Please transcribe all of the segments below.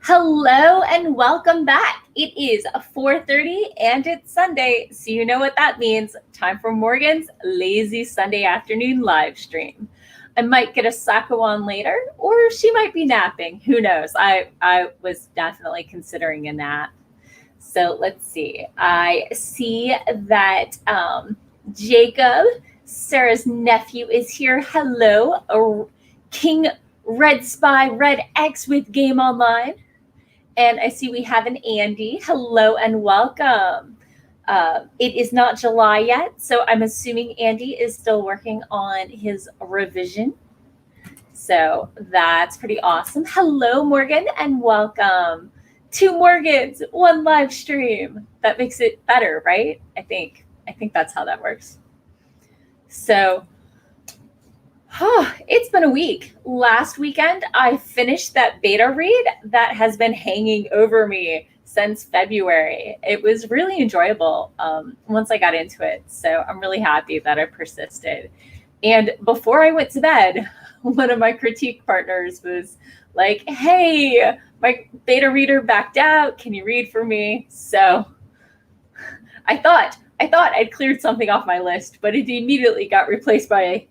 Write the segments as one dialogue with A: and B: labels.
A: Hello and welcome back. It is 4:30 and it's Sunday, so you know what that means. Time for Morgan's lazy Sunday afternoon live stream. I might get a sacco on later, or she might be napping. Who knows? I was definitely considering a nap. So let's see. I see that Jacob, Sarah's nephew, is here. Hello, King Red Spy Red X with Game Online. And I see we have an Andy. Hello and welcome. It is not July yet, so I'm assuming Andy is still working on his revision. So that's pretty awesome. Hello, Morgan, and welcome. 2 Morgans, 1 live stream. That makes it better, right? I think that's how that works. So it's been a week. Last weekend, I finished that beta read that has been hanging over me since February. It was really enjoyable once I got into it. So I'm really happy that I persisted. And before I went to bed, one of my critique partners was like, hey, my beta reader backed out. Can you read for me? So I thought I'd cleared something off my list, but it immediately got replaced by a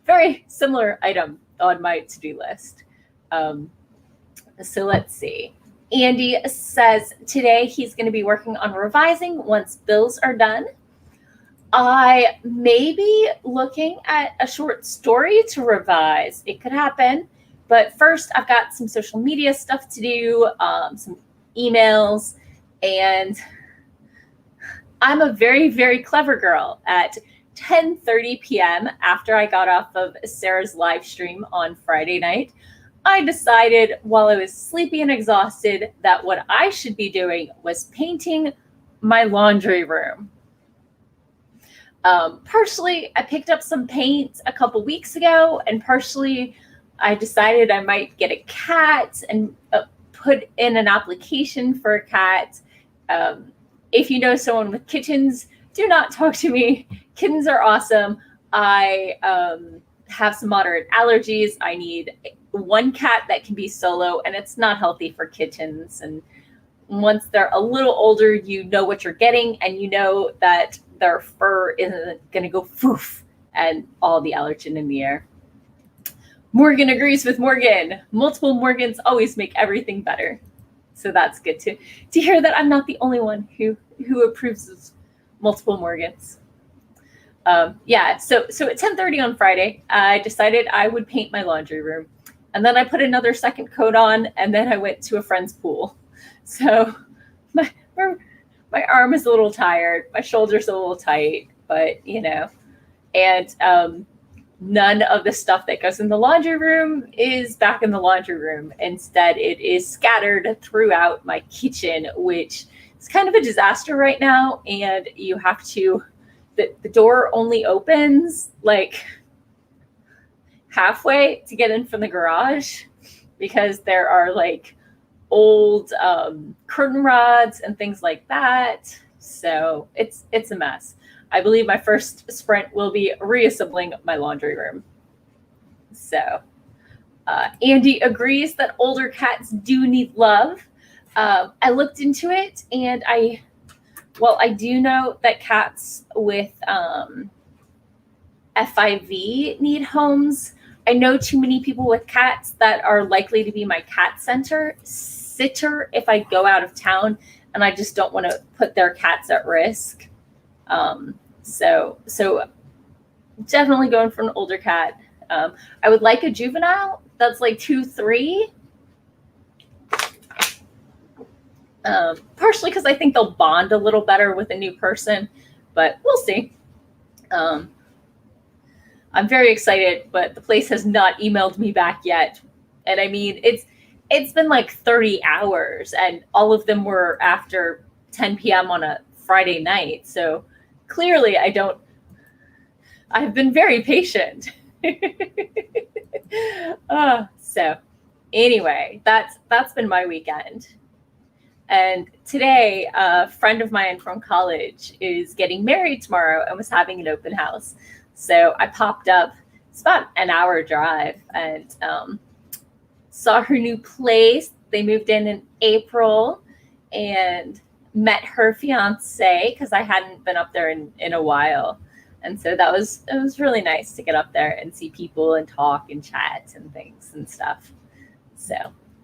A: very similar item on my to-do list. So let's see. Andy says today he's going to be working on revising once bills are done. I may be looking at a short story to revise. It could happen. But first, I've got some social media stuff to do, some emails, and I'm a very, very clever girl. At 10:30 p.m. after I got off of Sarah's live stream on Friday night, I decided while I was sleepy and exhausted that what I should be doing was painting my laundry room. Partially, I picked up some paint a couple weeks ago, and partially I decided I might get a cat and put in an application for a cat. If you know someone with kittens, do not talk to me. Kittens are awesome. I have some moderate allergies. I need one cat that can be solo, and it's not healthy for kittens. And once they're a little older, you know what you're getting, and you know that their fur isn't going to go foof and all the allergen in the air. Morgan agrees with Morgan. Multiple Morgans always make everything better. So that's good to hear that I'm not the only one who approves of multiple Morgans. So at 10:30 on Friday, I decided I would paint my laundry room. And then I put another second coat on, and then I went to a friend's pool. So my arm is a little tired, my shoulder's a little tight, but and none of the stuff that goes in the laundry room is back in the laundry room. Instead, it is scattered throughout my kitchen, which is kind of a disaster right now. And you have to, the door only opens like halfway to get in from the garage because there are like old curtain rods and things like that. So it's a mess. I believe my first sprint will be reassembling my laundry room. So Andy agrees that older cats do need love. I looked into it, and I do know that cats with FIV need homes. I know too many people with cats that are likely to be my cat sitter if I go out of town, and I just don't want to put their cats at risk. So definitely going for an older cat. I would like a juvenile that's like 2-3. Partially because I think they'll bond a little better with a new person, but we'll see. I'm very excited, but the place has not emailed me back yet. And I mean, it's been like 30 hours, and all of them were after 10 p.m. on a Friday night. So clearly I've been very patient. So anyway, that's been my weekend. And today, a friend of mine from college is getting married tomorrow and was having an open house. So I popped up. It's about an hour drive, and saw her new place. they moved in April, and met her fiance because I hadn't been up there in a while. And so it was really nice to get up there and see people and talk and chat and things and stuff. So,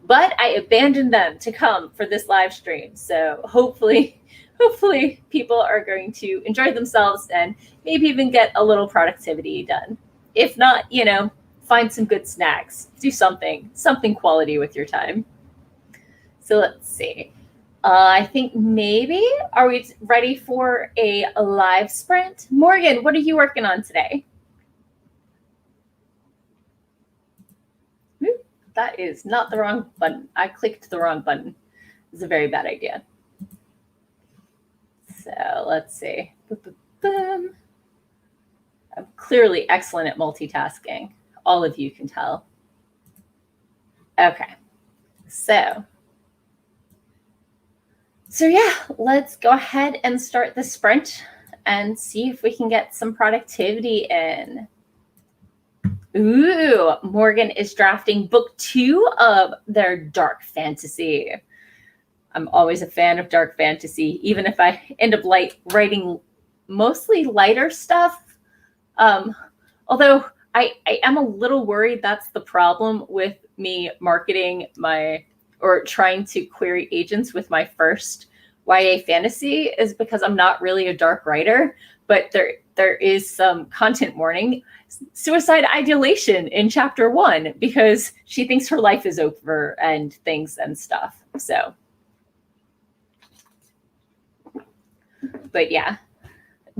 A: but I abandoned them to come for this live stream. So hopefully people are going to enjoy themselves and maybe even get a little productivity done. If not, find some good snacks, do something quality with your time. So let's see. I think maybe, are we ready for a live sprint? Morgan, what are you working on today? That is not the wrong button. I clicked the wrong button. It's a very bad idea. So let's see. Boom. I'm clearly excellent at multitasking. All of you can tell. Okay. So yeah, let's go ahead and start the sprint and see if we can get some productivity in. Ooh, Morgan is drafting book 2 of their dark fantasy. I'm always a fan of dark fantasy, even if I end up writing mostly lighter stuff. Although I am a little worried that's the problem with me marketing or trying to query agents with my first YA fantasy, is because I'm not really a dark writer, but there is some content warning. Suicide ideation in chapter 1 because she thinks her life is over and things and stuff. So, but yeah,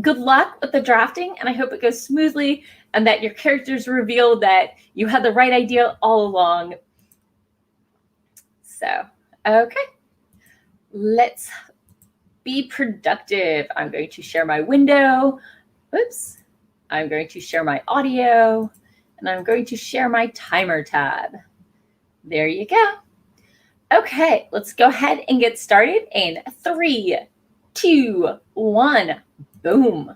A: good luck with the drafting, and I hope it goes smoothly and that your characters reveal that you had the right idea all along. So, okay, let's be productive. I'm going to share my window. Oops. I'm going to share my audio, and I'm going to share my timer tab. There you go. Okay, let's go ahead and get started in 3, 2, 1, boom.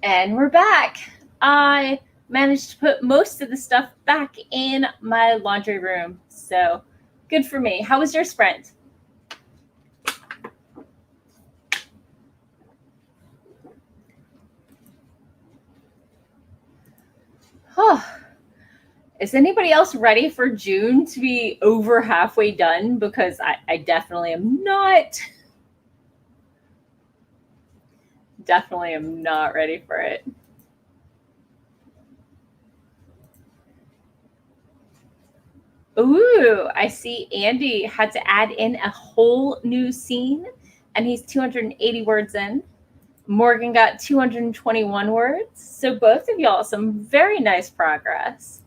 A: And we're back. I managed to put most of the stuff back in my laundry room. So good for me. How was your sprint? Oh, is anybody else ready for June to be over halfway done? Because I definitely am not. Definitely am not ready for it. Ooh, I see Andy had to add in a whole new scene, and he's 280 words in. Morgan got 221 words. So both of y'all, some very nice progress.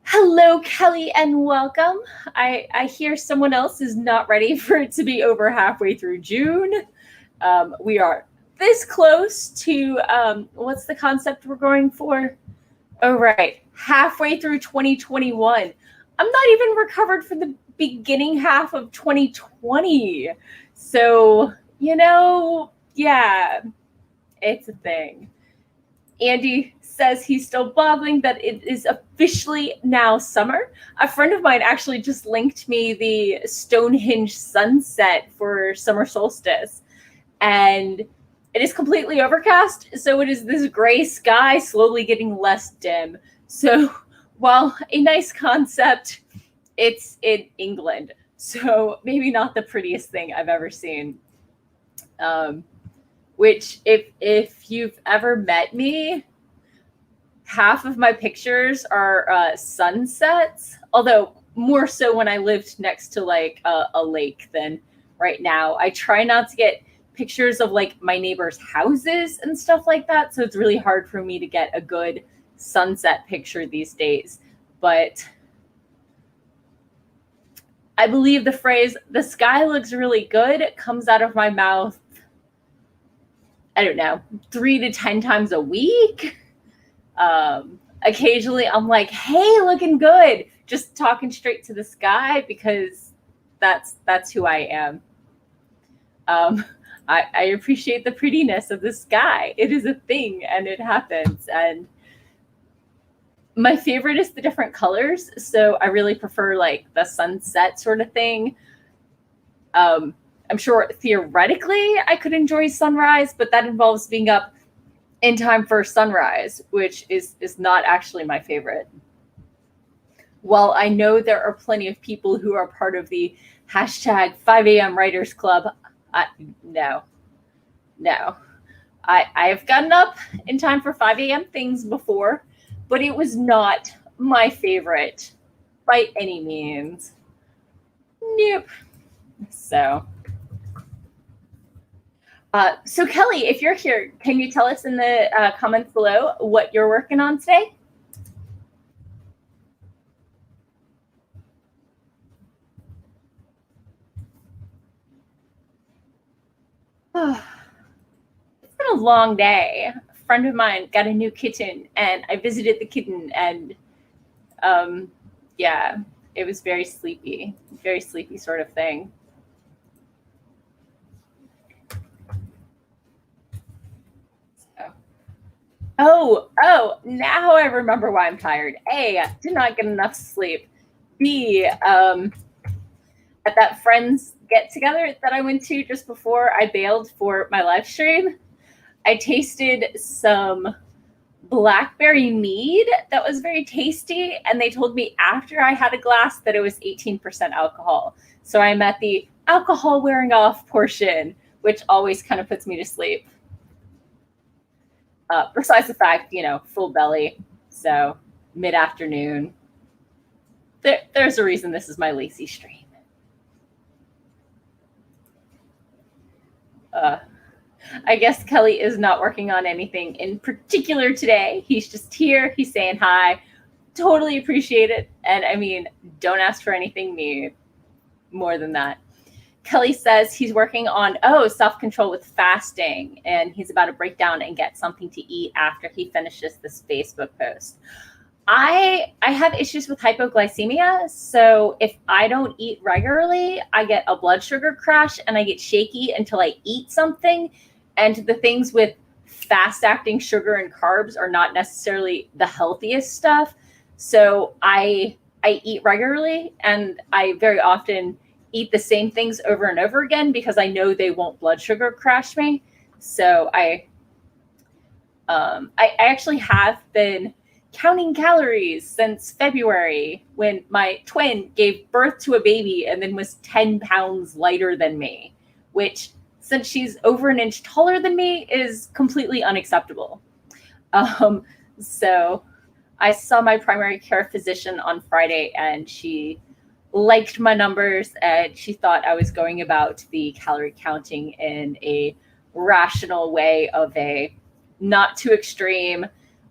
A: Hello, Kelly, and welcome. I hear someone else is not ready for it to be over halfway through June. We are this close to, what's the concept we're going for? Oh, right. Halfway through 2021. I'm not even recovered for the beginning half of 2020. So, yeah, it's a thing. Andy says he's still boggling that it is officially now summer. A friend of mine actually just linked me the Stonehenge sunset for summer solstice. And it is completely overcast, so it is this gray sky slowly getting less dim. So while a nice concept, it's in England. So maybe not the prettiest thing I've ever seen. Which if you've ever met me, half of my pictures are sunsets, although more so when I lived next to like a lake than right now. I try not to get pictures of like my neighbors' houses and stuff like that, so it's really hard for me to get a good sunset picture these days. But I believe the phrase "the sky looks really good" comes out of my mouth, I don't know, 3 to 10 times a week. Occasionally I'm like, hey, looking good, just talking straight to the sky, because that's who I am. I appreciate the prettiness of the sky. It is a thing and it happens. And my favorite is the different colors. So I really prefer like the sunset sort of thing. I'm sure theoretically I could enjoy sunrise, but that involves being up in time for sunrise, which is not actually my favorite. While I know there are plenty of people who are part of the hashtag 5 a.m. Writers Club, no. I have gotten up in time for 5 a.m. things before, but it was not my favorite by any means. Nope. So Kelly, if you're here, can you tell us in the comments below what you're working on today? It's been a long day. A friend of mine got a new kitten, and I visited the kitten, and yeah, it was very sleepy sort of thing. Oh, now I remember why I'm tired. A, I did not get enough sleep. B, at that friend's get together that I went to just before I bailed for my live stream, I tasted some blackberry mead that was very tasty, and they told me after I had a glass that it was 18% alcohol. So I'm at the alcohol wearing off portion, which always kind of puts me to sleep. Besides the fact, full belly, so mid-afternoon. There's a reason this is my lazy stream. I guess Kelly is not working on anything in particular today. He's just here. He's saying hi. Totally appreciate it. And I mean, don't ask for anything more than that. Kelly says he's working on, self-control with fasting, and he's about to break down and get something to eat after he finishes this Facebook post. I have issues with hypoglycemia, so if I don't eat regularly, I get a blood sugar crash and I get shaky until I eat something. And the things with fast acting sugar and carbs are not necessarily the healthiest stuff. So I eat regularly, and I very often eat the same things over and over again because I know they won't blood sugar crash me. So I actually have been counting calories since February when my twin gave birth to a baby and then was 10 pounds lighter than me, which, since she's over an inch taller than me, is completely unacceptable. Um, so I saw my primary care physician on Friday, and she liked my numbers, and she thought I was going about the calorie counting in a rational way, of a not too extreme.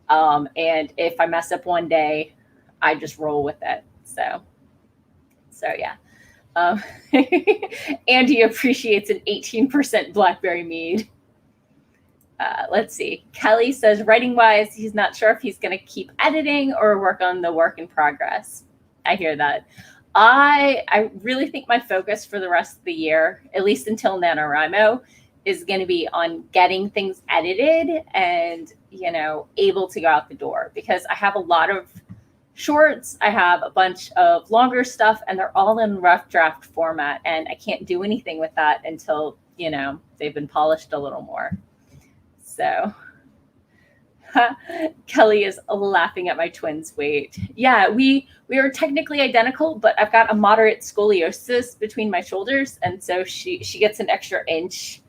A: And if I mess up one day, I just roll with it. So yeah. Um, Andy appreciates an 18% blackberry mead. Let's see. Kelly says, writing wise, he's not sure if he's going to keep editing or work on the work in progress. I hear that. I really think my focus for the rest of the year, at least until NaNoWriMo, is going to be on getting things edited and, able to go out the door, because I have a lot of shorts, I have a bunch of longer stuff, and they're all in rough draft format, and I can't do anything with that until, they've been polished a little more. So Kelly is laughing at my twin's weight. Yeah, we are technically identical, but I've got a moderate scoliosis between my shoulders, and so she gets an extra inch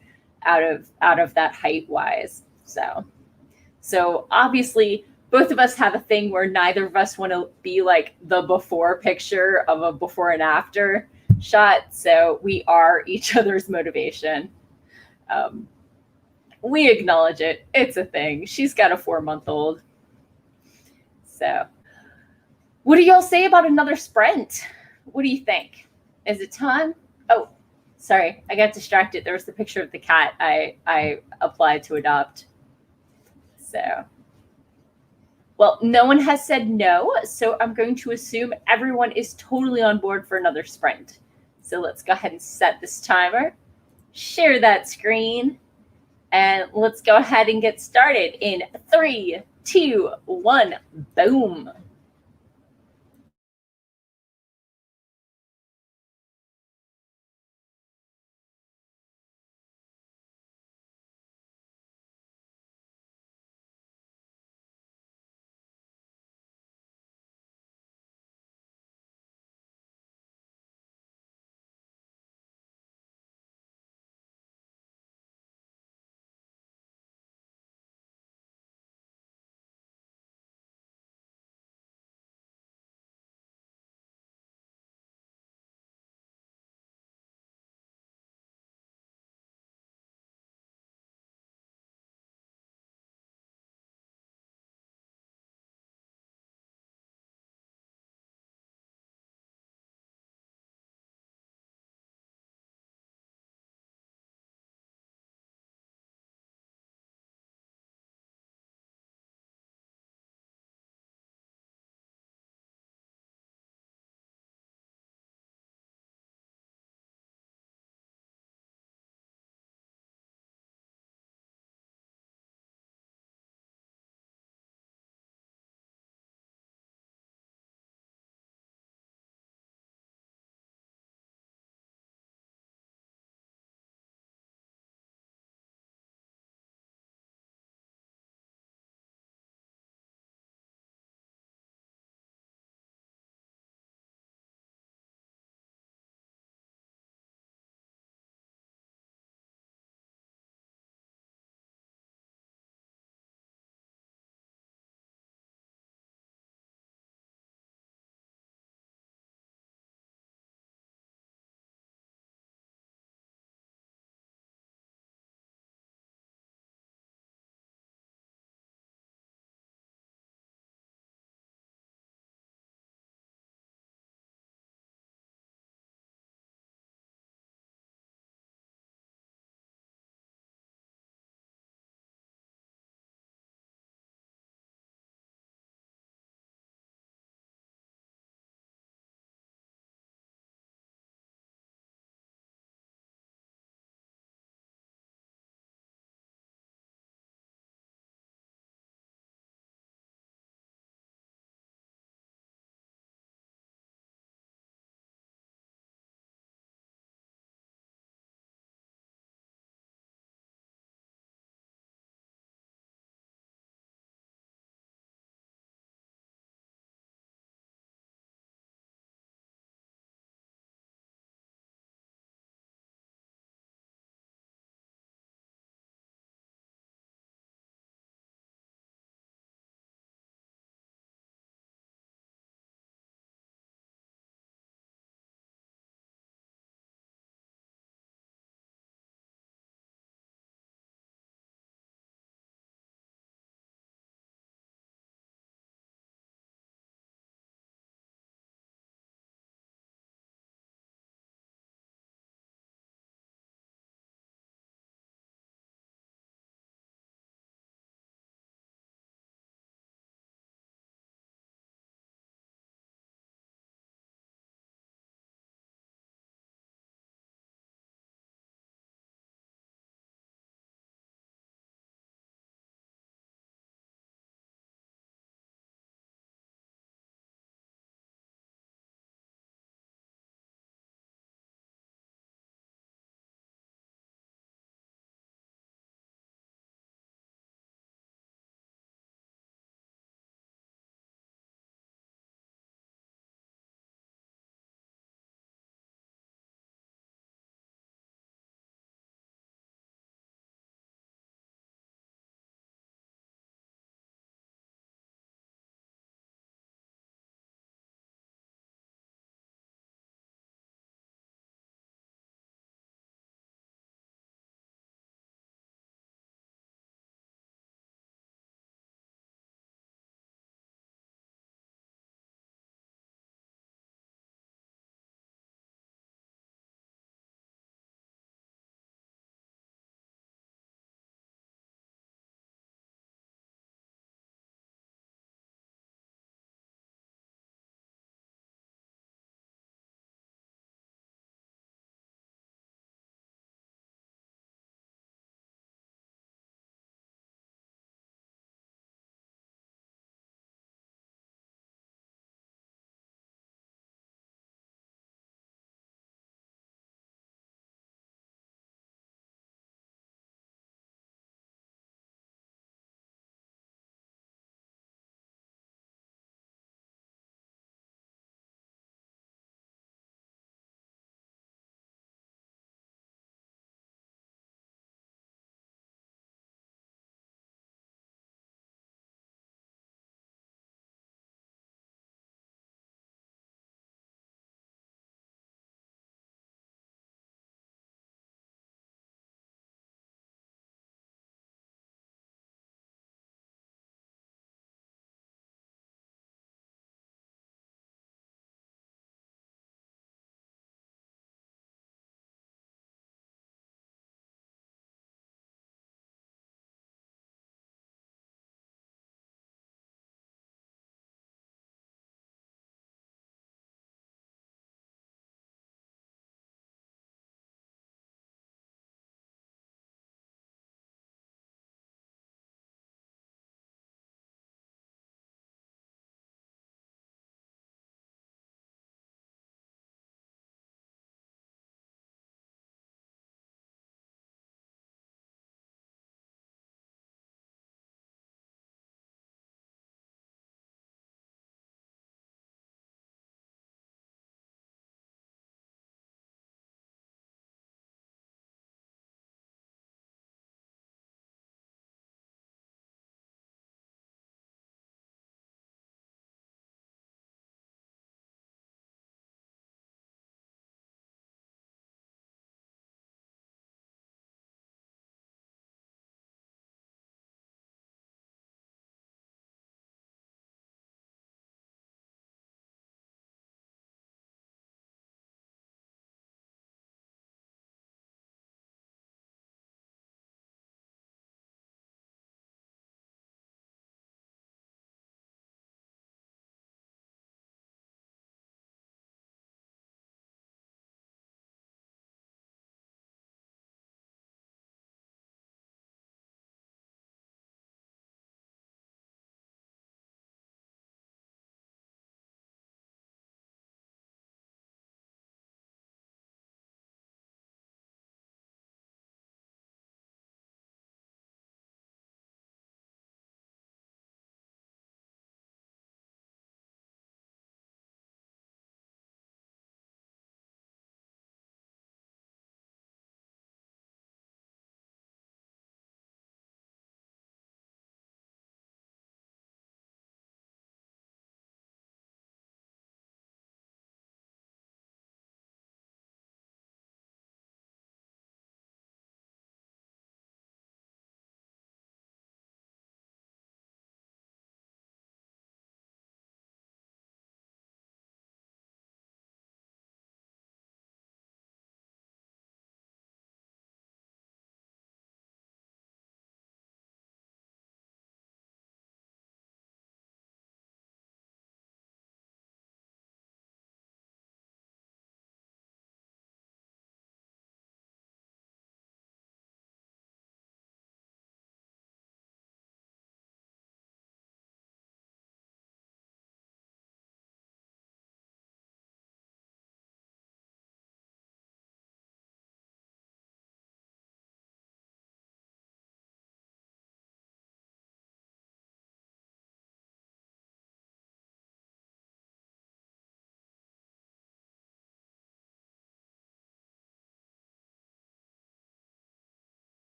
A: out of that height wise. So obviously both of us have a thing where neither of us want to be like the before picture of a before and after shot. So we are each other's motivation. We acknowledge it. It's a thing. She's got a 4-month-old. So what do y'all say about another sprint? What do you think? Is it time? Oh, sorry. I got distracted. There was the picture of the cat I applied to adopt. So, well, no one has said no. So I'm going to assume everyone is totally on board for another sprint. So let's go ahead and set this timer. Share that screen. And let's go ahead and get started in 3, 2, 1, boom.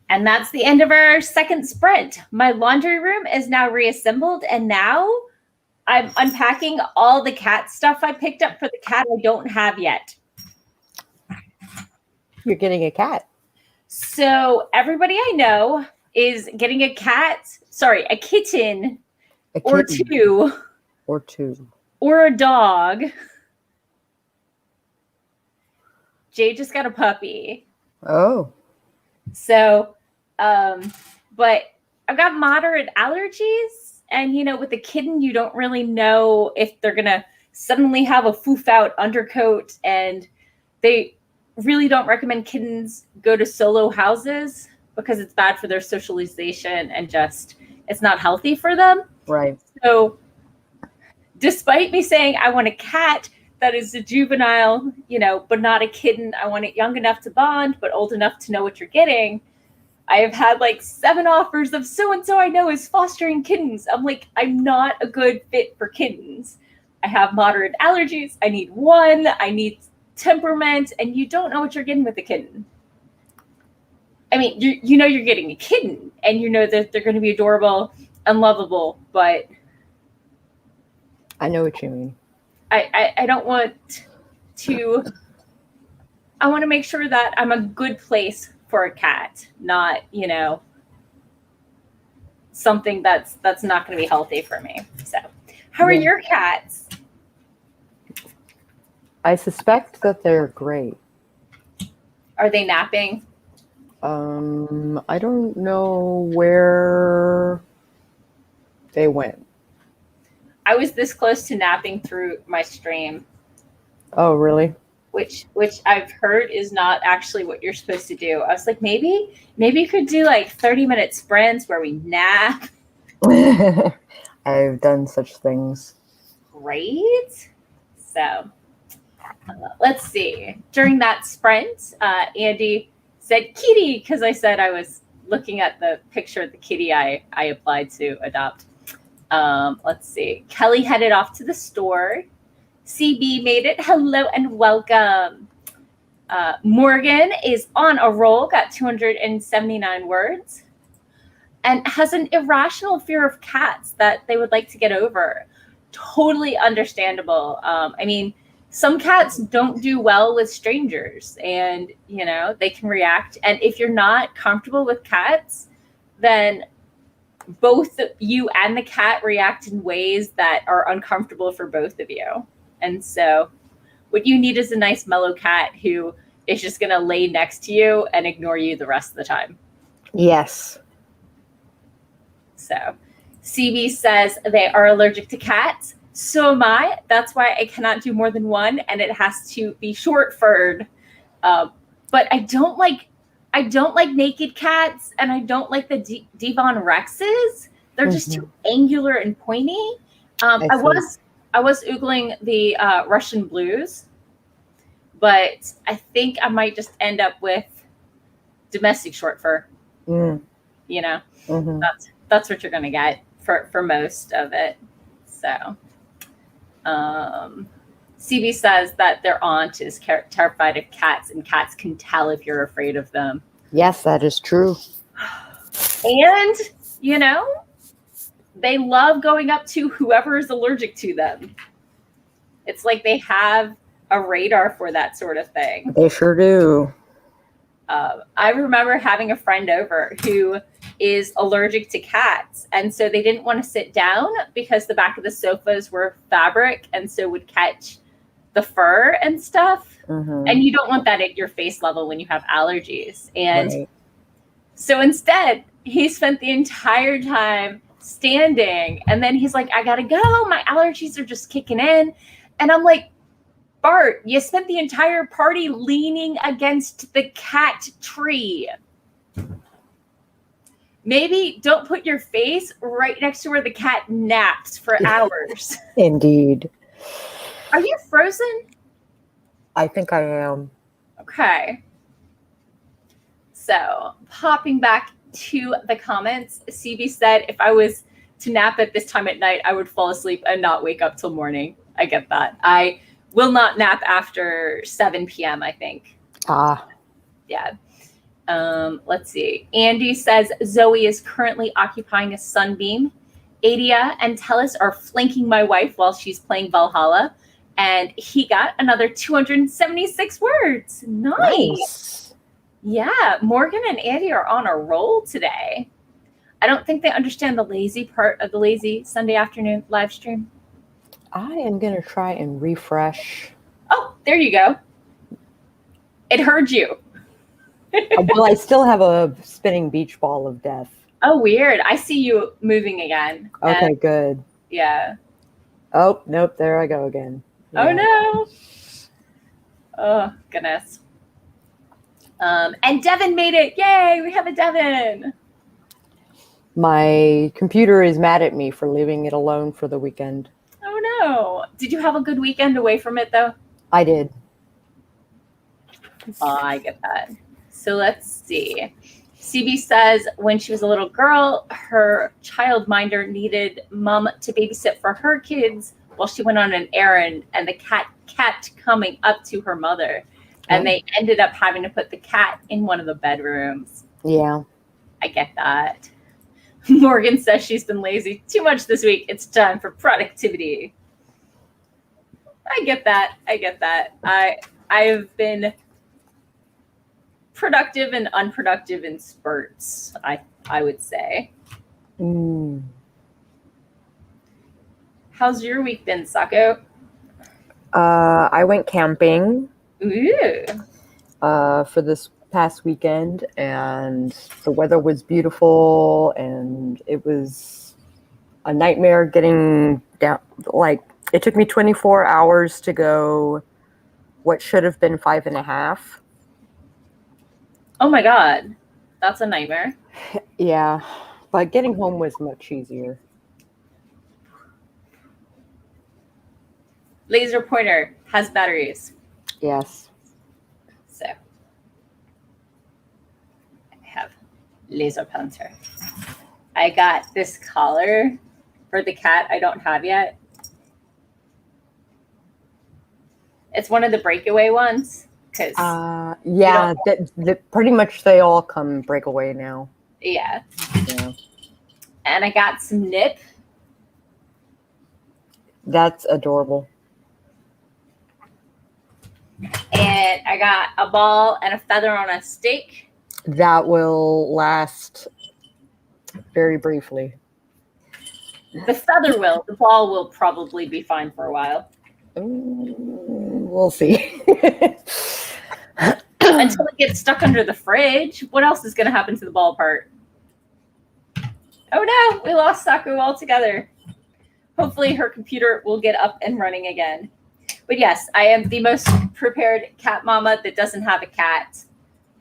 A: And that's the end of our second sprint. My laundry room is now reassembled, and now I'm unpacking all the cat stuff I picked up for the cat I don't have yet.
B: You're getting a cat.
A: So everybody I know is getting a kitten, or two.
B: Or two.
A: Or a dog. Jay just got a puppy.
B: Oh.
A: So, but I've got moderate allergies. And, you know, with a kitten, you don't really know if they're going to suddenly have a foof out undercoat. And they really don't recommend kittens go to solo houses because it's bad for their socialization and just it's not healthy for them.
B: Right.
A: So despite me saying I want a cat that is a juvenile, you know, but not a kitten, I want it young enough to bond, but old enough to know what you're getting. I have had like 7 offers of so-and-so I know is fostering kittens. I'm like, I'm not a good fit for kittens. I have moderate allergies. I need one. I need temperament, and you don't know what you're getting with a kitten. I mean, you know you're getting a kitten, and you know that they're going to be adorable and lovable, but
B: I know what you mean.
A: I don't want to. I want to make sure that I'm a good place for a cat, not, you know, something that's not going to be healthy for me. So, how are your cats?
B: I suspect that they're great.
A: Are they napping?
B: I don't know where they went.
A: I was this close to napping through my stream.
B: Oh, really?
A: Which I've heard is not actually what you're supposed to do. I was like, maybe you could do like 30-minute sprints where we nap.
B: I've done such things.
A: Great. So let's see. During that sprint, Andy said kitty because I said I was looking at the picture of the kitty I applied to adopt. Let's see. Kelly headed off to the store. CB made it. Hello and welcome. Morgan is on a roll, got 279 words, and has an irrational fear of cats that they would like to get over. Totally understandable. I mean, some cats don't do well with strangers, and, you know, they can react. And if you're not comfortable with cats, then both you and the cat react in ways that are uncomfortable for both of you. And so what you need is a nice mellow cat who is just going to lay next to you and ignore you the rest of the time.
B: Yes.
A: So CB says they are allergic to cats. So am I. That's why I cannot do more than one, and it has to be short-furred. But I don't like naked cats, and I don't like the Devon Rexes. They're just too angular and pointy. I was oogling the Russian blues, but I think I might just end up with domestic short fur. You know, that's what you're going to get for most of it. So, CB says that their aunt is terrified of cats, and cats can tell if you're afraid of them.
B: Yes, that is true.
A: And, you know, they love going up to whoever is allergic to them. It's like they have a radar for that sort of thing.
B: They sure do.
A: I remember having a friend over who is allergic to cats. And so they didn't want to sit down because the back of the sofas were fabric and so would catch the fur and stuff. And you don't want that at your face level when you have allergies. And so instead, he spent the entire time standing, and then he's like, I gotta go, my allergies are just kicking in. And I'm like, Bart, you spent the entire party leaning against the cat tree. Maybe don't put your face right next to where the cat naps for hours.
B: Indeed.
A: Are you frozen?
B: I think I am.
A: Okay. So popping back to the comments, CB said, if I was to nap at this time at night, I would fall asleep and not wake up till morning. I get that. I will not nap after 7 p.m., I think.
B: Ah.
A: Yeah. Let's see. Andy says Zoe is currently occupying a sunbeam. Adia and Tellis are flanking my wife while she's playing Valhalla. And he got another 276 words. Nice. Yeah, Morgan and Andy are on a roll today. I don't think they understand the lazy part of the lazy Sunday afternoon live stream.
B: I am going to try and refresh.
A: Oh, there you go. It heard you.
B: Well, I still have a spinning beach ball of death.
A: Oh, weird. I see you moving again.
B: Okay, good.
A: Yeah.
B: Oh, nope. There I go again. Yeah.
A: Oh, no. Oh, goodness. And Devin made it. Yay, we have a Devin.
B: My computer is mad at me for leaving it alone for the weekend.
A: Oh, no. Did you have a good weekend away from it, though?
B: I did.
A: Oh, I get that. So let's see. CB says when she was a little girl, her childminder needed mom to babysit for her kids while she went on an errand, and the cat kept coming up to her mother. And they ended up having to put the cat in one of the bedrooms.
B: Yeah. I
A: get that. Morgan says she's been lazy too much this week. It's time for productivity. I get that. I've been productive and unproductive in spurts, I would say. How's your week been, Sako?
B: I went camping.
A: Ooh.
B: For this past weekend, and the weather was beautiful, and it was a nightmare getting down. Like, it took me 24 hours to go what should have been 5.5.
A: Oh my God. That's a nightmare.
B: Yeah. But getting home was much easier.
A: Laser pointer has batteries.
B: Yes.
A: So I have laser pointer. I got this collar for the cat I don't have yet. It's one of the breakaway ones.
B: Yeah, pretty much they all come breakaway now.
A: Yeah. And I got some nip.
B: That's adorable.
A: And I got a ball and a feather on a stake.
B: That will last very briefly.
A: The feather will. The ball will probably be fine for a while.
B: We'll see.
A: Until it gets stuck under the fridge. What else is going to happen to the ball part? Oh no, we lost Saku altogether. Hopefully her computer will get up and running again. But yes, I am the most prepared cat mama that doesn't have a cat.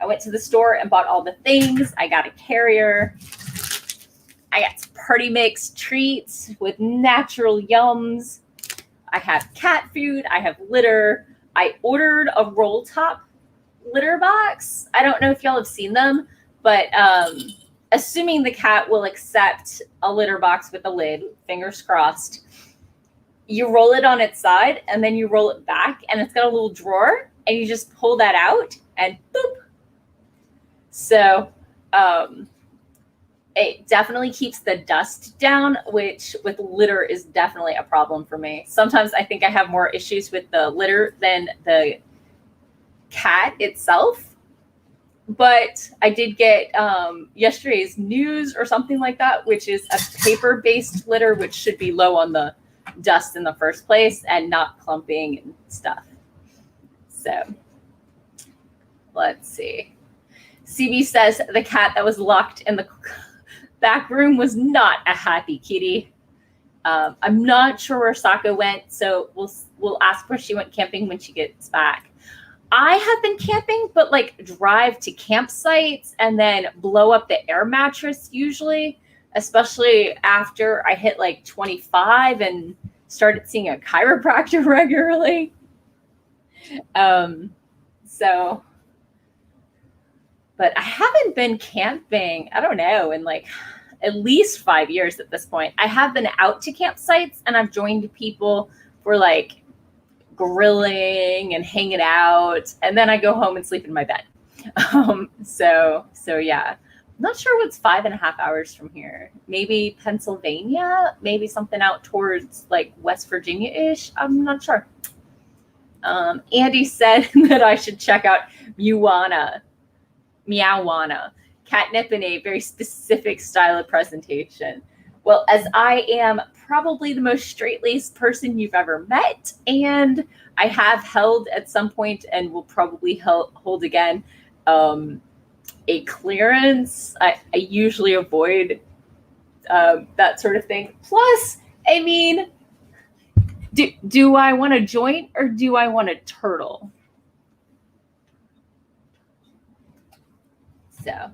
A: I went to the store and bought all the things. I got a carrier. I got some party mix treats with natural yums. I have cat food. I have litter. I ordered a roll top litter box. I don't know if y'all have seen them, but assuming the cat will accept a litter box with a lid, fingers crossed, you roll it on its side and then you roll it back and it's got a little drawer and you just pull that out and boop. So it definitely keeps the dust down, which with litter is definitely a problem for me. Sometimes I think I have more issues with the litter than the cat itself. But I did get yesterday's news or something like that, which is a paper-based litter, which should be low on the dust in the first place and not clumping and stuff. So let's see. CB says the cat that was locked in the back room was not a happy kitty. I'm not sure where Saka went, so we'll ask where she went camping when she gets back. I have been camping, but like drive to campsites and then blow up the air mattress usually, especially after I hit like 25 and started seeing a chiropractor regularly. But I haven't been camping, I don't know, in like at least 5 years at this point. I have been out to campsites and I've joined people for like grilling and hanging out, and then I go home and sleep in my bed. So yeah, I'm not sure what's 5.5 hours from here. Maybe Pennsylvania, maybe something out towards like West Virginia-ish. I'm not sure. Andy said that I should check out Meowana, catnip in a very specific style of presentation. Well, as I am probably the most straight-laced person you've ever met, and I have held at some point and will probably hold again a clearance. I usually avoid that sort of thing. Plus, I mean, do I want a joint or do I want a turtle? So,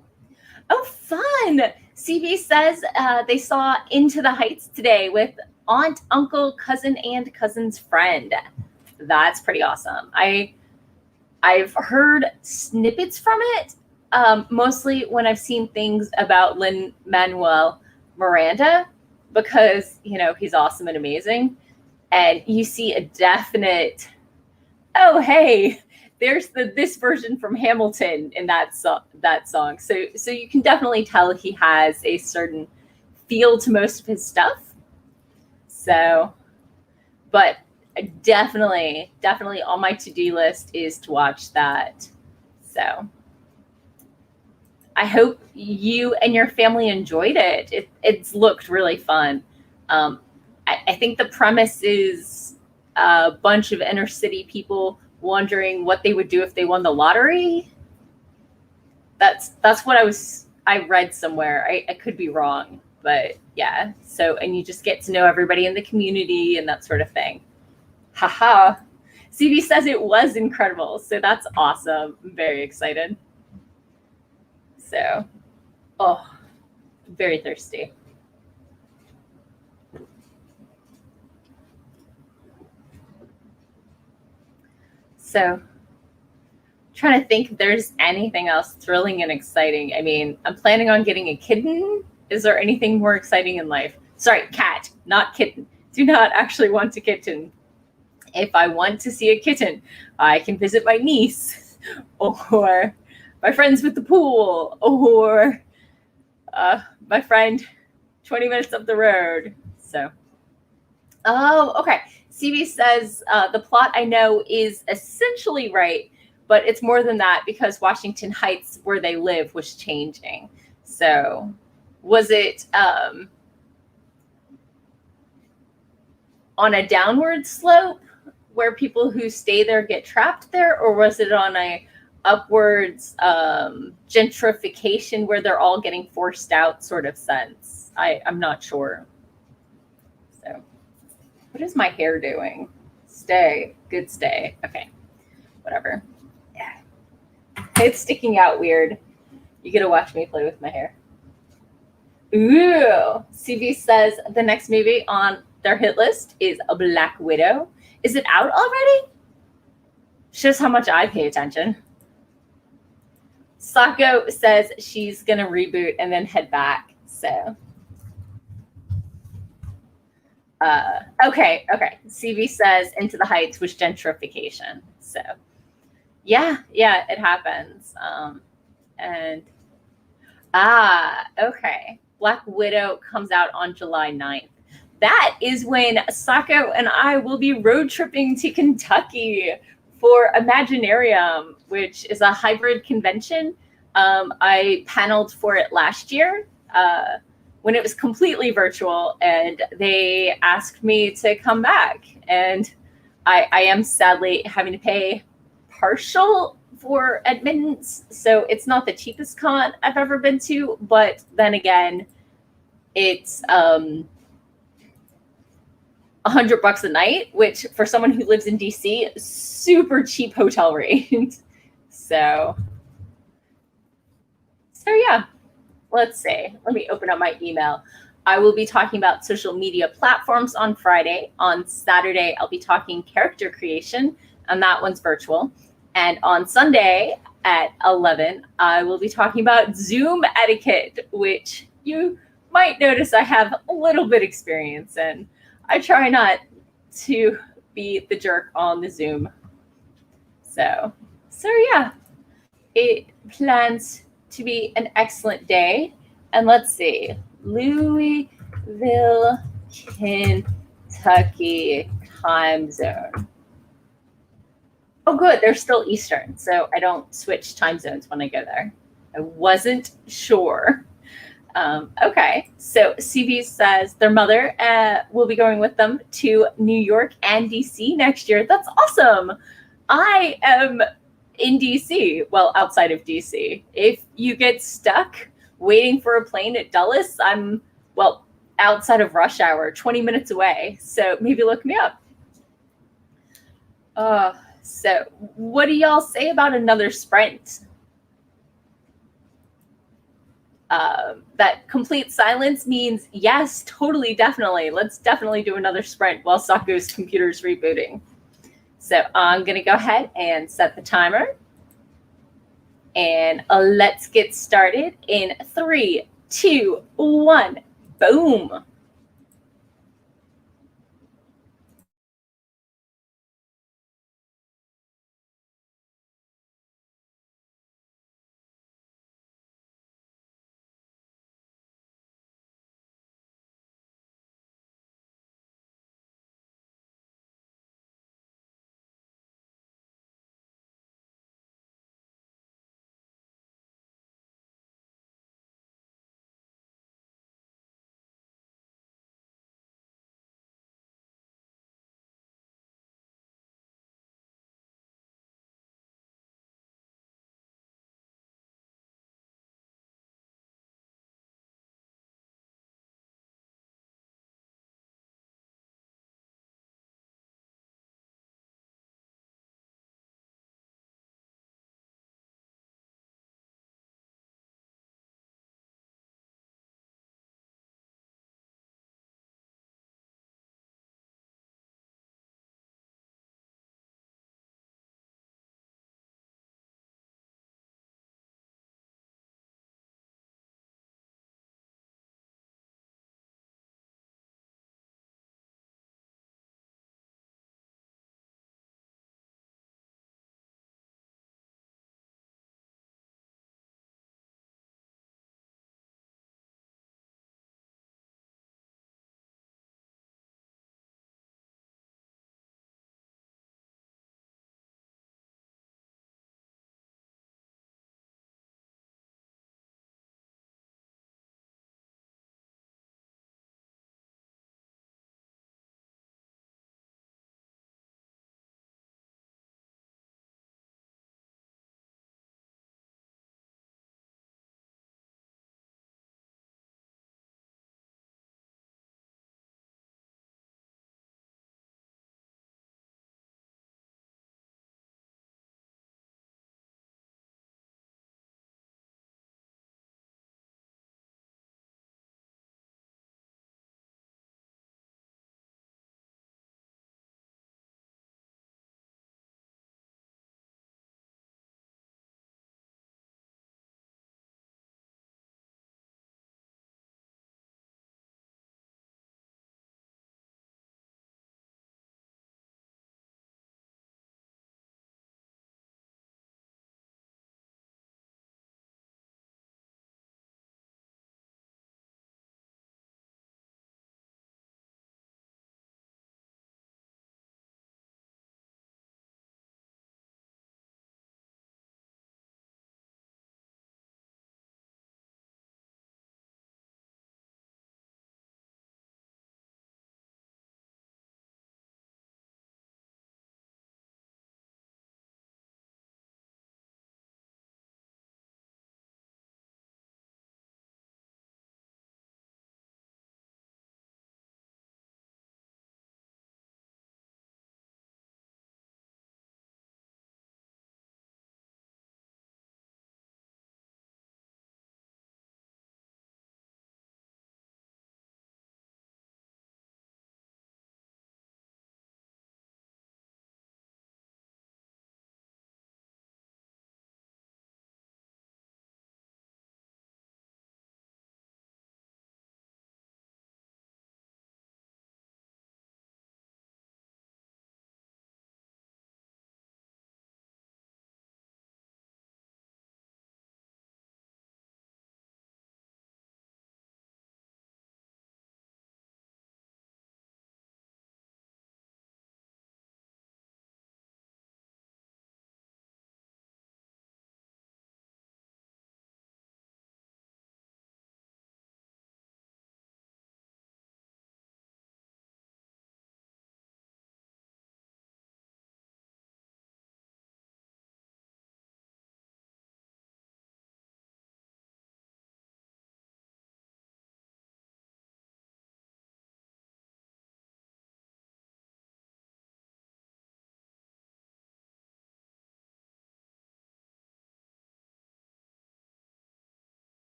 A: oh, fun. CB says they saw Into the Heights today with aunt, uncle, cousin, and cousin's friend. That's pretty awesome. I've heard snippets from it, mostly when I've seen things about Lin-Manuel Miranda, because, you know, he's awesome and amazing. And you see a definite, oh, hey, there's this version from Hamilton in that song. So you can definitely tell he has a certain feel to most of his stuff. So, but definitely on my to-do list is to watch that. So I hope you and your family enjoyed it. It's looked really fun. I think the premise is a bunch of inner city people wondering what they would do if they won the lottery. That's what I read somewhere. I could be wrong, but yeah. So, and you just get to know everybody in the community and that sort of thing. Haha. CB says it was incredible. So that's awesome. I'm very excited. So, oh, very thirsty. So, trying to think if there's anything else thrilling and exciting. I mean, I'm planning on getting a kitten. Is there anything more exciting in life? Sorry, cat, not kitten. Do not actually want a kitten. If I want to see a kitten, I can visit my niece or my friends with the pool or my friend 20 minutes up the road. So, oh, okay. CB says the plot I know is essentially right, but it's more than that because Washington Heights, where they live, was changing. So was it on a downward slope where people who stay there get trapped there, or was it on a upwards gentrification where they're all getting forced out sort of sense? I'm not sure. So what is my hair doing? Stay. Good stay. Okay. Whatever. Yeah. It's sticking out weird. You get to watch me play with my hair. Ooh. CV says the next movie on their hit list is a Black Widow. Is it out already? Shows how much I pay attention. Sako says she's going to reboot and then head back. So. Okay. CV says Into the Heights was gentrification. So, yeah, it happens. Okay. Black Widow comes out on July 9th. That is when Sako and I will be road tripping to Kentucky for Imaginarium, which is a hybrid convention. I paneled for it last year. When it was completely virtual, and they asked me to come back. And I am sadly having to pay partial for admittance, so it's not the cheapest con I've ever been to, but then again, it's $100 a night, which for someone who lives in DC, super cheap hotel rate. So yeah. Let's see. Let me open up my email. I will be talking about social media platforms on Friday. On Saturday, I'll be talking character creation, and that one's virtual. And on Sunday at 11, I will be talking about Zoom etiquette, which you might notice I have a little bit experience in. I try not to be the jerk on the Zoom. So yeah. It plans to be an excellent day. And let's see, Louisville, Kentucky time zone. Oh, good. They're still Eastern, so I don't switch time zones when I go there. I wasn't sure. Okay, so CB says their mother will be going with them to New York and DC next year. That's awesome. I am in DC, well, outside of DC. If you get stuck waiting for a plane at Dulles, I'm, well, outside of rush hour, 20 minutes away. So maybe look me up. So what do y'all say about another sprint? That complete silence means yes, totally, definitely. Let's definitely do another sprint while Saku's computer's rebooting. So I'm going to go ahead and set the timer. And let's get started in 3, 2, 1. Boom.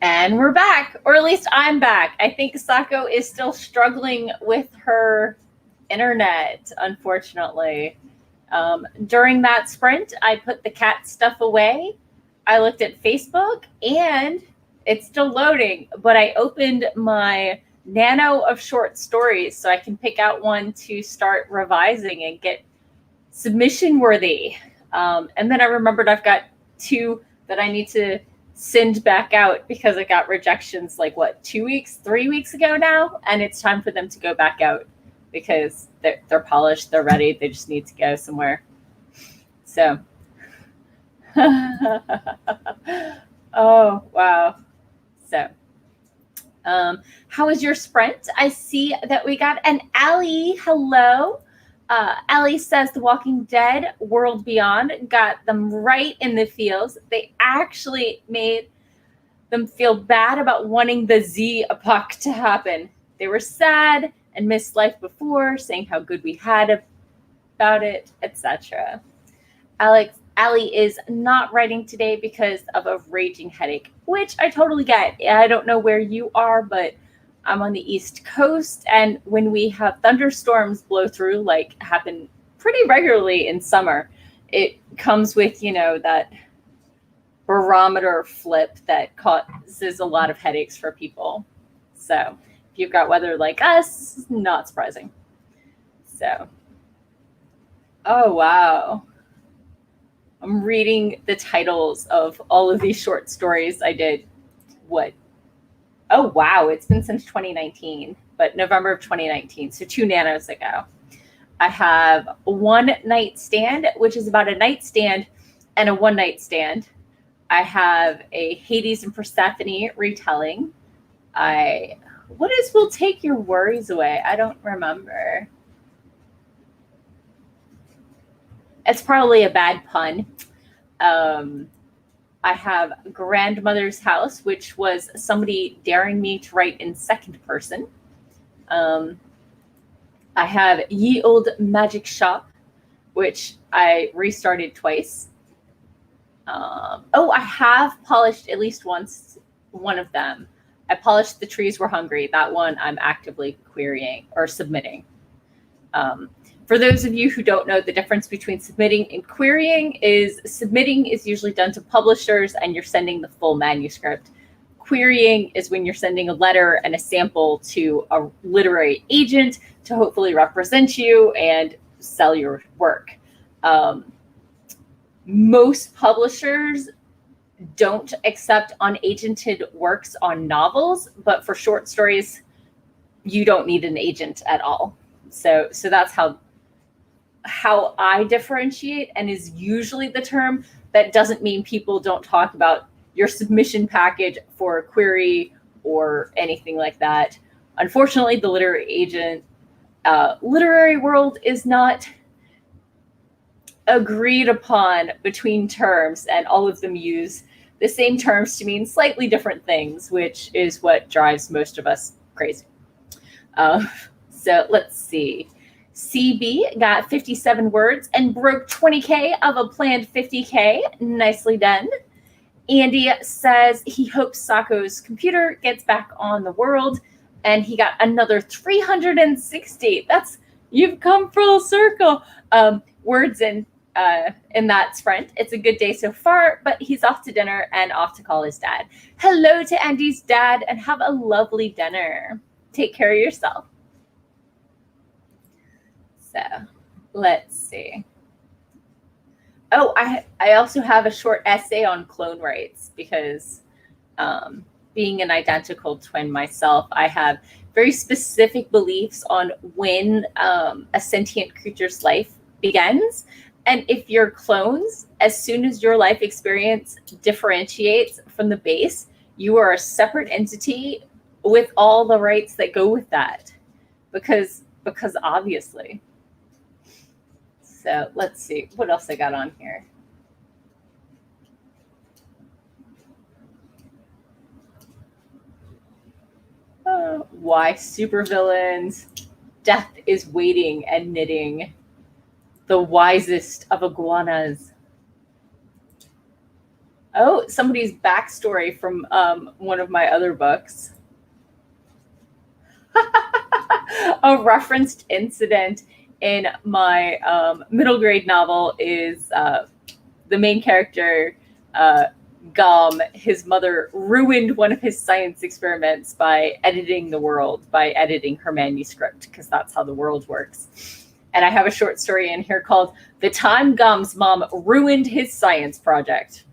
A: And we're back, or at least I'm back. I think Sako is still struggling with her internet, unfortunately. During that sprint, I put the cat stuff away. I looked at Facebook, and it's still loading, but I opened my nano of short stories so I can pick out one to start revising and get submission worthy. And then I remembered I've got 2 that I need to send back out because I got rejections like 3 weeks ago now, and it's time for them to go back out because they're polished, they're ready, they just need to go somewhere. So oh wow. So how was your sprint? I see that we got an Allie. Hello. Ellie says The Walking Dead World Beyond got them right in the feels. They actually made them feel bad about wanting the Z epoch to happen. They were sad and missed life before, saying how good we had about it, etc. Allie is not writing today because of a raging headache, which I totally get. I don't know where you are, but I'm on the East Coast, and when we have thunderstorms blow through, like happen pretty regularly in summer, it comes with, that barometer flip that causes a lot of headaches for people. So if you've got weather like us, not surprising. So, oh, wow. I'm reading the titles of all of these short stories I did. Oh, wow. It's been since 2019, but November of 2019. So 2 nanos ago. I have One Night Stand, which is about a nightstand and a one night stand. I have a Hades and Persephone retelling. What is Will Take Your Worries Away? I don't remember. It's probably a bad pun. I have Grandmother's House, which was somebody daring me to write in second person. I have Ye Old Magic Shop, which I restarted twice. I have polished at least once one of them. I polished The Trees Were Hungry. That one I'm actively querying or submitting. For those of you who don't know, the difference between submitting and querying is submitting is usually done to publishers and you're sending the full manuscript. Querying is when you're sending a letter and a sample to a literary agent to hopefully represent you and sell your work. Most publishers don't accept unagented works on novels, but for short stories, you don't need an agent at all. So that's how I differentiate, and is usually the term. That doesn't mean people don't talk about your submission package for a query or anything like that. Unfortunately, the literary world is not agreed upon between terms, and all of them use the same terms to mean slightly different things, which is what drives most of us crazy. So let's see. CB got 57 words and broke 20K of a planned 50K. Nicely done. Andy says he hopes Sako's computer gets back on the world, and he got another 360. You've come full circle. Words in that sprint. It's a good day so far, but he's off to dinner and off to call his dad. Hello to Andy's dad, and have a lovely dinner. Take care of yourself. So let's see. Oh, I also have a short essay on clone rights because being an identical twin myself, I have very specific beliefs on when a sentient creature's life begins. And if you're clones, as soon as your life experience differentiates from the base, you are a separate entity with all the rights that go with that. Because obviously. So let's see what else I got on here. Why supervillains? Death is waiting and knitting. The wisest of iguanas. Oh, somebody's backstory from one of my other books. A referenced incident in my middle grade novel is the main character, Gum. His mother ruined one of his science experiments by editing the world, by editing her manuscript, because that's how the world works. And I have a short story in here called The Time Gum's Mom Ruined His Science Project.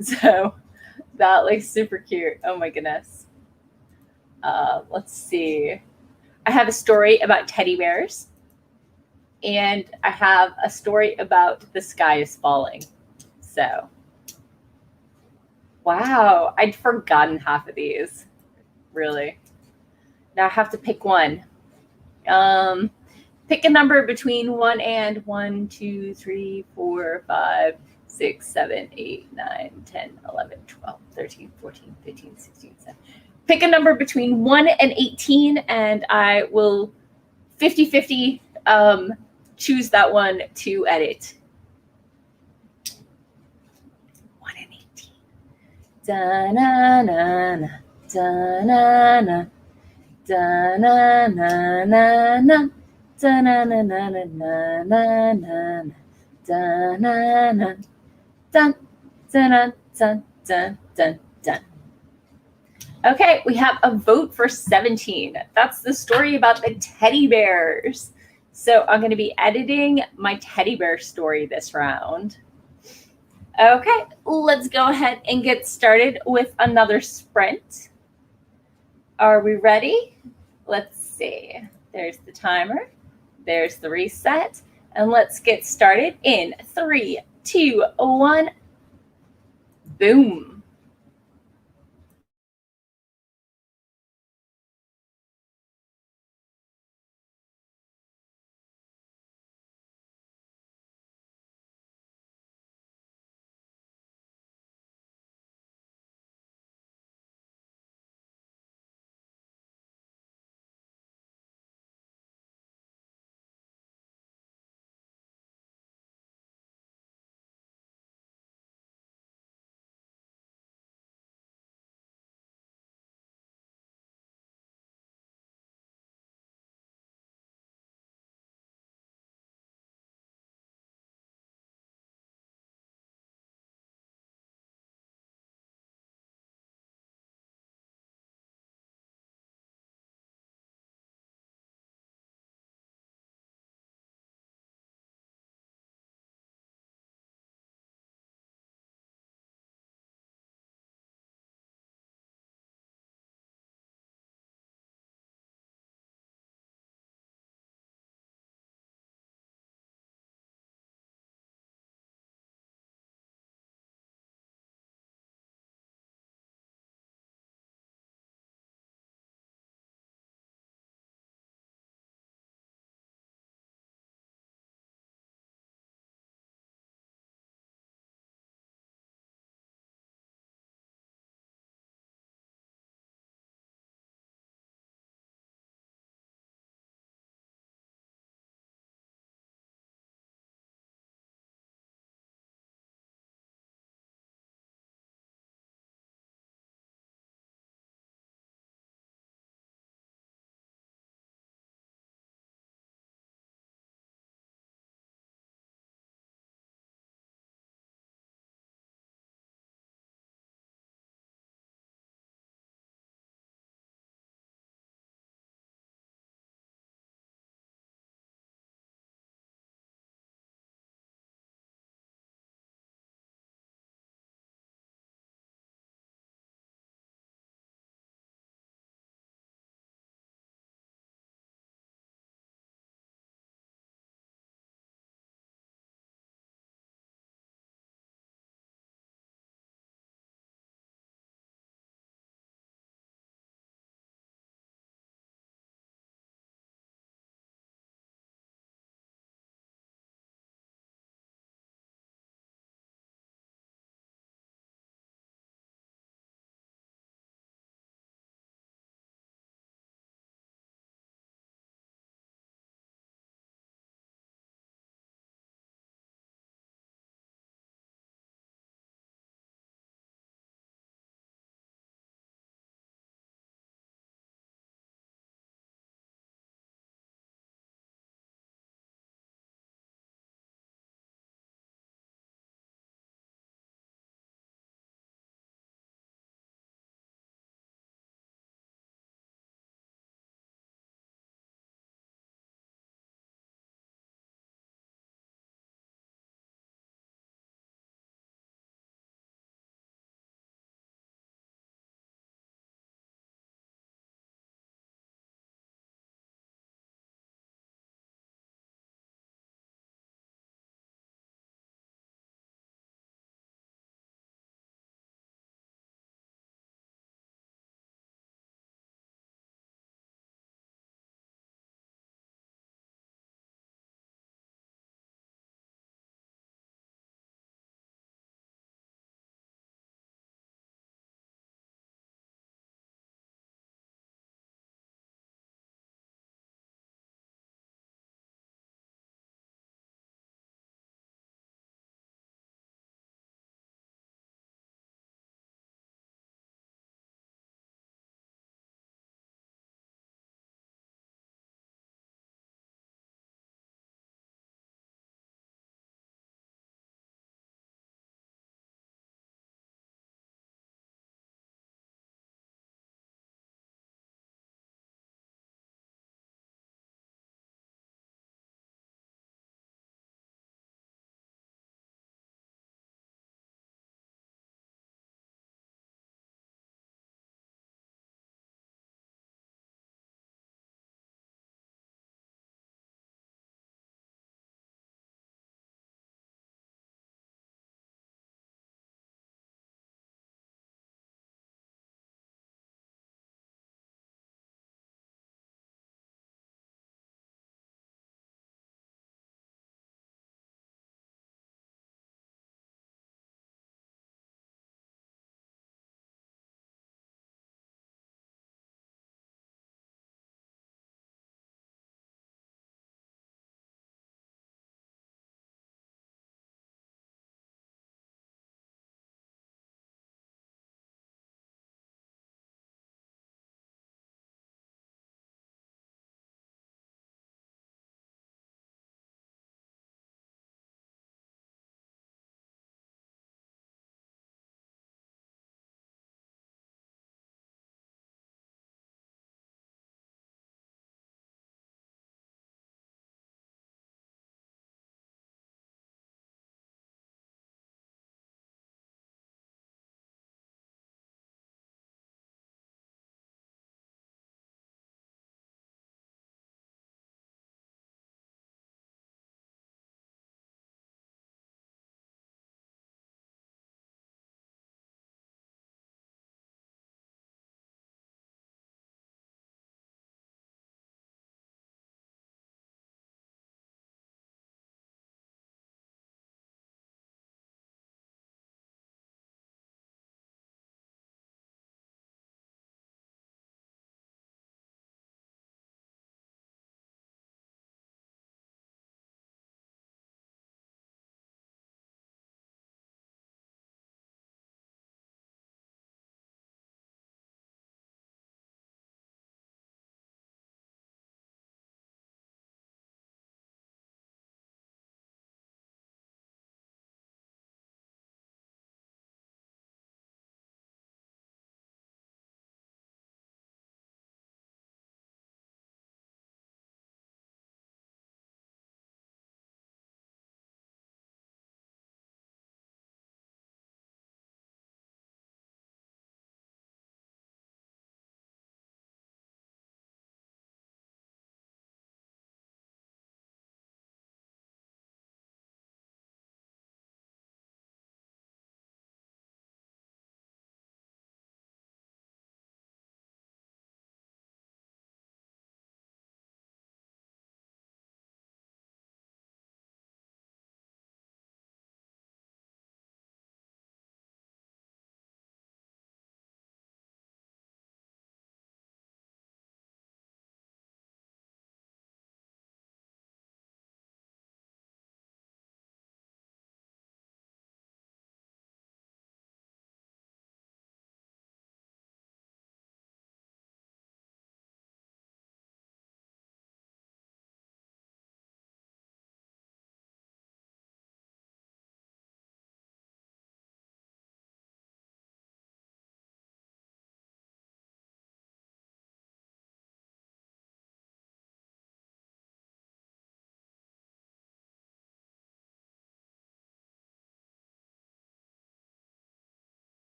A: So that looks super cute. Oh my goodness. Let's see. I have a story about teddy bears, and I have a story about the sky is falling. So, wow, I'd forgotten half of these, really. Now I have to pick one. Pick a number between 1 and 1, 2, 3, 4, 5, 6, 7, 8, 9, 10, 11, 12, 13, 14, 15, 16, 17. Pick a number between 1 and 18, and I will 50-50 choose that one to edit. 1 and 18. Da-na-na-na, da-na-na, da-na-na-na-na, da-na-na-na-na-na-na, da-na-na, dun, dun, dun, dun, dun, dun. Okay, we have a vote for 17. That's the story about the teddy bears. So I'm going to be editing my teddy bear story this round. Okay, let's go ahead and get started with another sprint. Are we ready? Let's see. There's the timer. There's the reset. And let's get started in 3, 2, 1. Boom.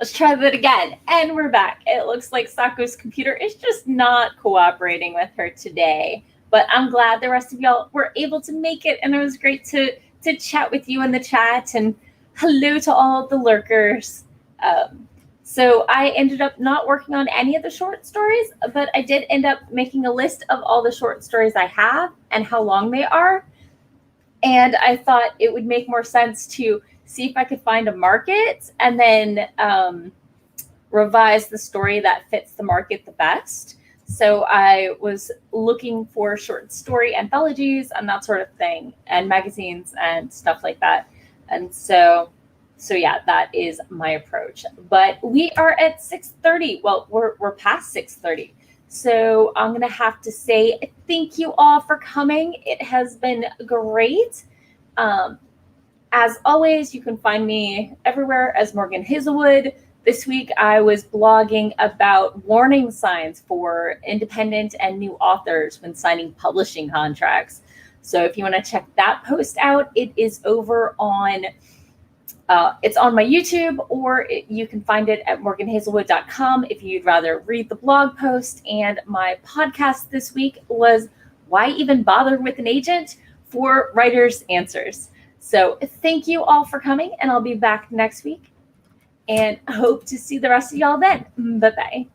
A: Let's try that again. And we're back. It looks like Sako's computer is just not cooperating with her today. But I'm glad the rest of y'all were able to make it. And it was great to chat with you in the chat. And hello to all the lurkers. So I ended up not working on any of the short stories, but I did end up making a list of all the short stories I have and how long they are. And I thought it would make more sense to see if I could find a market and then revise the story that fits the market the best. So I was looking for short story anthologies and that sort of thing, and magazines and stuff like that. And so yeah, that is my approach. But we are at 6:30. Well, we're past 6:30. So I'm going to have to say thank you all for coming. It has been great. As always, you can find me everywhere as Morgan Hazelwood. This week, I was blogging about warning signs for independent and new authors when signing publishing contracts. So if you want to check that post out, it is over on it's on my YouTube, or you can find it at morganhazelwood.com if you'd rather read the blog post. And my podcast this week was Why Even Bother with an Agent for Writers' Answers. So thank you all for coming, and I'll be back next week and hope to see the rest of y'all then. Bye-bye.